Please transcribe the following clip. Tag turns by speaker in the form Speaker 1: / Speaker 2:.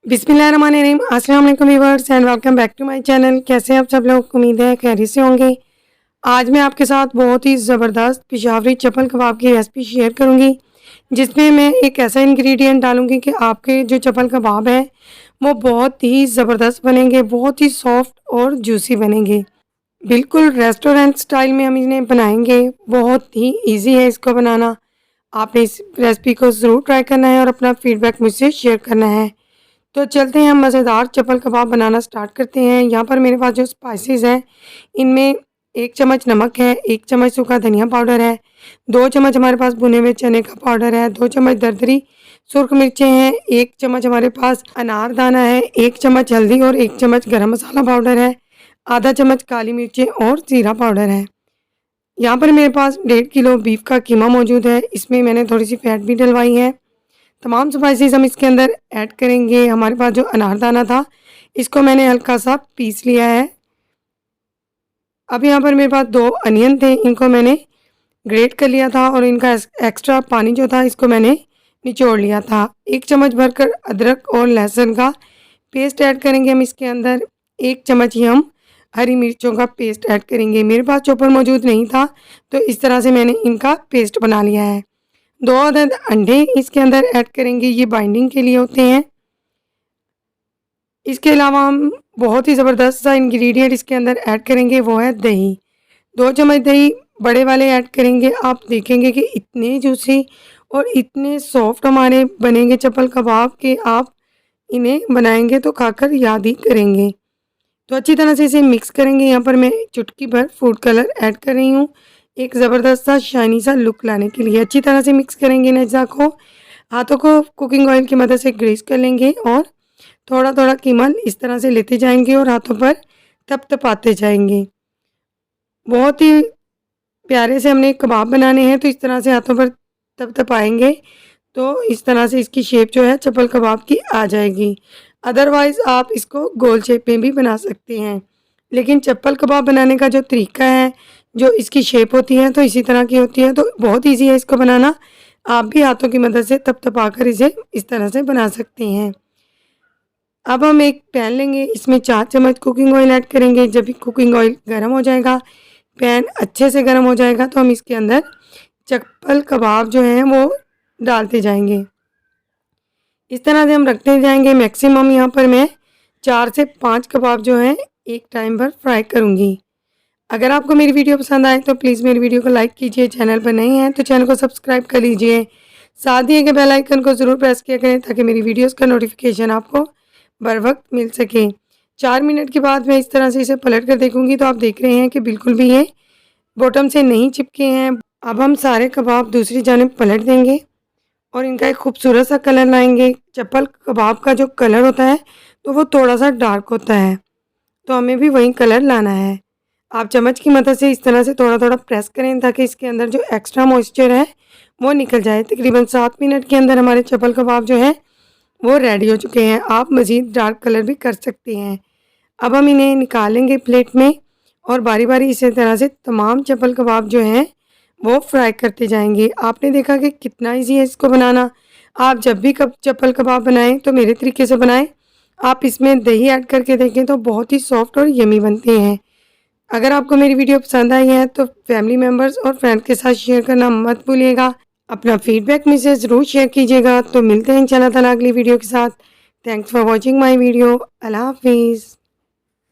Speaker 1: बिस्मिल्लाहिर्रहमानिर्रहीम। अस्सलाम वालेकुम viewers and welcome back to my channel. कैसे हैं आप सब लोग? उम्मीद है खैरियत से होंगे। आज मैं आपके साथ बहुत ही ज़बरदस्त पेशावरी चपल कबाब की रेसिपी शेयर करूंगी, जिसमें मैं एक ऐसा इंग्रेडिएंट डालूंगी कि आपके जो चपल कबाब है वो बहुत ही ज़बरदस्त बनेंगे, बहुत ही सॉफ्ट और जूसी बनेंगे। बिल्कुल रेस्टोरेंट स्टाइल में हम इन्हें बनाएंगे। बहुत ही ईजी है इसको बनाना। आपने इस रेसिपी को ज़रूर ट्राई करना है और अपना फीडबैक मुझसे शेयर करना है। तो चलते हैं, हम मज़ेदार चपल कबाब बनाना स्टार्ट करते हैं। यहाँ पर मेरे पास जो स्पाइसेस हैं, इनमें 1 चम्मच नमक है, 1 चम्मच सूखा धनिया पाउडर है, 2 चम्मच हमारे पास भुने हुए चने का पाउडर है, 2 चम्मच दरदरी सुर्ख मिर्चें हैं, 1 चम्मच हमारे पास अनार दाना है, 1 चम्मच हल्दी और 1 चम्मच गरम मसाला पाउडर है, आधा चम्मच काली मिर्चें और ज़ीरा पाउडर है। यहाँ पर मेरे पास 1.5 किलो बीफ का कीमा मौजूद है। इसमें मैंने थोड़ी सी फैट भी डलवाई है। तमाम स्पाइसेस हम इसके अंदर ऐड करेंगे। हमारे पास जो अनारदाना था, इसको मैंने हल्का सा पीस लिया है। अब यहाँ पर मेरे पास 2 अनियन थे, इनको मैंने ग्रेट कर लिया था और इनका एक्स्ट्रा पानी जो था इसको मैंने निचोड़ लिया था। 1 चम्मच भरकर अदरक और लहसुन का पेस्ट ऐड करेंगे हम इसके अंदर। 1 चम्मच ही हम हरी मिर्चों का पेस्ट ऐड करेंगे। मेरे पास चॉपर मौजूद नहीं था, तो इस तरह से मैंने इनका पेस्ट बना लिया है। 2 अदद अंडे इसके अंदर ऐड करेंगे, ये बाइंडिंग के लिए होते हैं। इसके अलावा हम बहुत ही ज़बरदस्त सा इंग्रेडिएंट इसके अंदर ऐड करेंगे, वो है दही। 2 चम्मच दही बड़े वाले ऐड करेंगे। आप देखेंगे कि इतने जूसी और इतने सॉफ्ट हमारे बनेंगे चपल कबाब कि आप इन्हें बनाएंगे तो खाकर याद ही करेंगे। तो अच्छी तरह से इसे मिक्स करेंगे। यहाँ पर मैं चुटकी भर फूड कलर ऐड कर रही हूँ, एक ज़बरदस्त सा शाइनी सा लुक लाने के लिए। अच्छी तरह से मिक्स करेंगे इन अज्जा को। हाथों को कुकिंग ऑयल की मदद से ग्रीस कर लेंगे और थोड़ा थोड़ा कीमा इस तरह से लेते जाएंगे और हाथों पर थपथपाते जाएंगे। बहुत ही प्यारे से हमने कबाब बनाने हैं, तो इस तरह से हाथों पर थपथपाएंगे तो इस तरह से इसकी शेप जो है चपल कबाब की आ जाएगी। अदरवाइज़ आप इसको गोल शेप में भी बना सकते हैं, लेकिन चप्पल कबाब बनाने का जो तरीका है, जो इसकी शेप होती है तो इसी तरह की होती है, तो बहुत ईजी है इसको बनाना। आप भी हाथों की मदद से थपथपा कर इसे इस तरह से बना सकते हैं। अब हम एक पैन लेंगे, इसमें 4 चम्मच कुकिंग ऑयल ऐड करेंगे। जब भी कुकिंग ऑयल गर्म हो जाएगा, पैन अच्छे से गर्म हो जाएगा, तो हम इसके अंदर चप्पल कबाब जो हैं वो डालते जाएंगे। इस तरह से हम रखते जाएंगे। मैक्सिमम यहाँ पर मैं 4 से 5 कबाब जो हैं एक टाइम पर फ्राई करूँगी। अगर आपको मेरी वीडियो पसंद आए तो प्लीज़ मेरी वीडियो को लाइक कीजिए। चैनल पर नए हैं तो चैनल को सब्सक्राइब कर लीजिए। साथ ही के बेल आइकन को ज़रूर प्रेस किया करें ताकि मेरी वीडियोस का नोटिफिकेशन आपको बर वक्त मिल सके। 4 मिनट के बाद मैं इस तरह से इसे पलट कर देखूँगी, तो आप देख रहे हैं कि बिल्कुल भी ये बॉटम से नहीं चिपके हैं। अब हम सारे कबाब दूसरी जानिब पलट देंगे और इनका एक खूबसूरत सा कलर लाएंगे। चप्पल कबाब का जो कलर होता है तो वो थोड़ा सा डार्क होता है, तो हमें भी वही कलर लाना है। आप चम्मच की मदद से इस तरह से थोड़ा थोड़ा प्रेस करें ताकि इसके अंदर जो एक्स्ट्रा मॉइस्चर है वो निकल जाए। तकरीबन 7 मिनट के अंदर हमारे चप्पल कबाब जो है वो रेडी हो चुके हैं। आप मज़ीद डार्क कलर भी कर सकते हैं। अब हम इन्हें निकालेंगे प्लेट में और बारी बारी इसी तरह से तमाम चप्पल कबाब जो हैं वो फ्राई करते जाएंगे। आपने देखा कि कितना इजी है इसको बनाना। आप जब भी चप्पल कबाब बनाएं तो मेरे तरीके से बनाएं। आप इसमें दही ऐड करके देखें तो बहुत ही सॉफ्ट और यमी बनते हैं। अगर आपको मेरी वीडियो पसंद आई है तो फैमिली मेम्बर्स और फ्रेंड के साथ शेयर करना मत भूलिएगा। अपना फीडबैक मुझसे ज़रूर शेयर कीजिएगा। तो मिलते हैं इंशाल्लाह ताला अगली वीडियो के साथ। Thanks for watching my video. अल्लाह हाफिज़।